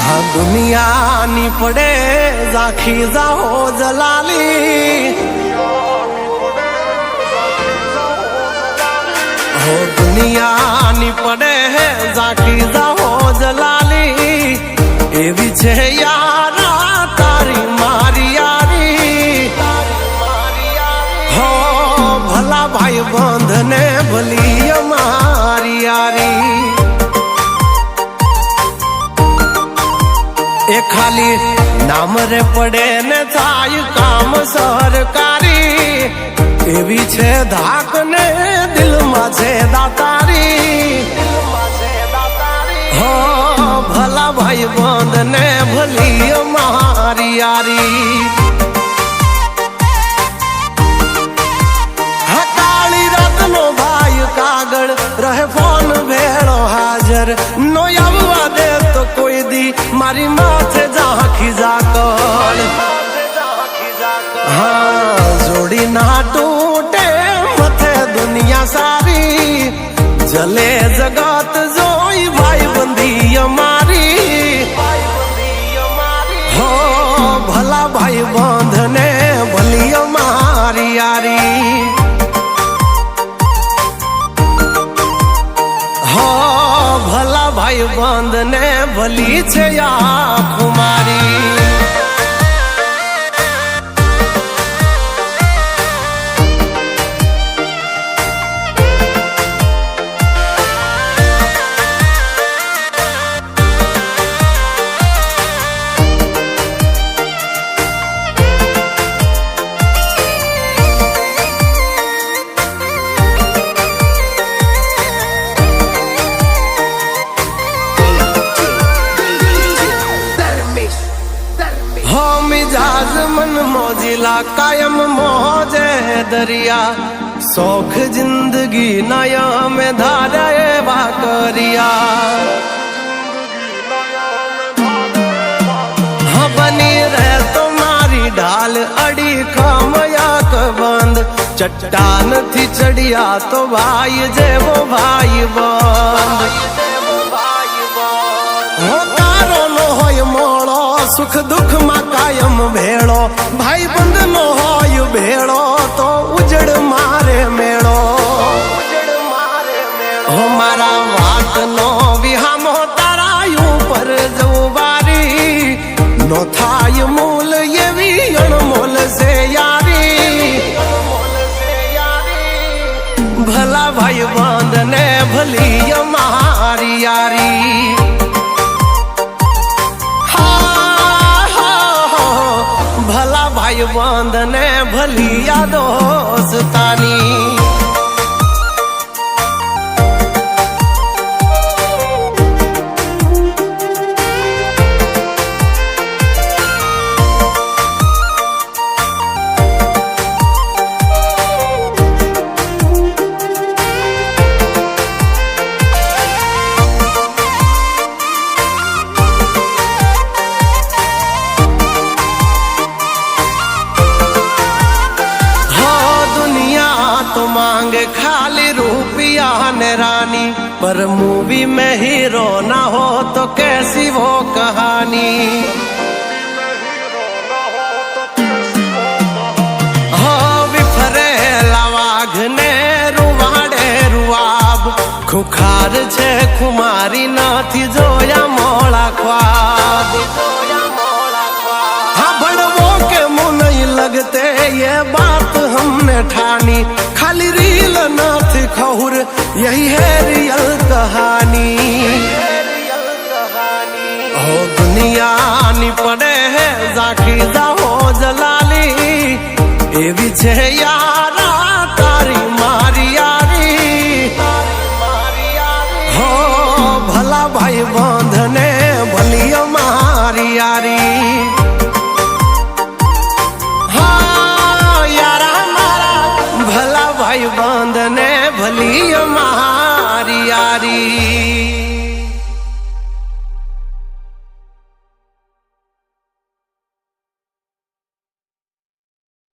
હા દુનિયાની પડે ઝાંખી જાઓ જલાલી, હો દુનિયાની પડે ઝાંખી જાઓ જલાલી, એવી છે યારા તારી મારી યારી, હો ભલા ભાઈ બંધને ભલી અમારી યારી। એ ખાલી નામ રે પડે ને થાય કામ સરકારી, એવી છે ધાક ને દિલમાં છે દાતારી, હો ભલા ભાઈ બંધ ને ભલી અમારી યારી। હકાળી રાતનો ભાઈ કાગળ રહે ફોન ભેળો હાજર, નો આવવા દે તો કોઈ દી મારી માથે ઝાંખી ઝાકળ, હા જોડી ના તૂટે મથે દુનિયા સારી, જલે જગત જોઈ ભાઈ બંધી અમારી, હો ભલા ભાઈ બંધ ને ભલી અમારી યારી, હો ભલા ભાઈ બંધ ને ભલી છે યા કુમારી। मिजाज मन मौजिला कायम मौजे दरिया, शौक जिंदगी नया में धारा वाकरिया, हाँ बनी रहे तुम्हारी ढाल अड़ी खामयाक बंद, चट्टान थी चढ़िया तो भाई जे वो भाई बंद, हो तारो नो होय मोड़ो सुख दुख मा कायम भेड़ो, भाई बंद नो होय भेड़ो तो उजड़ मारे मेड़ो, हो मारा वाट नो विहामो तारायू पर जवारी, नो थाय मूल ये भी अणमोल से यारी, भला भाई बंद ने भली हमारी यारी। भला भाई बंद ने भली या दोस्तानी। तो मांगे खाली रुपया ने रानी, पर मूवी में हीरो ना हो तो कैसी वो कहानी, हो विफरे लवाघ ने रुवाड़े रुआब, खुखार छे खुमारी नाथी जोया मोड़ा ख्वाब, हाँ भड़वो के मुँह नहीं लगते ये बात हमने ठानी, खाली रील नाथ खौर यही है रियल कहानी, हो दुनिया नी पड़े है ઝાંખી જાઓ જલાલી, એવી છે યારા તારી મારી યારી, हो भला भाई बंध ने भली અમારી यारी, भाई बंद ने भली हमारी यारी।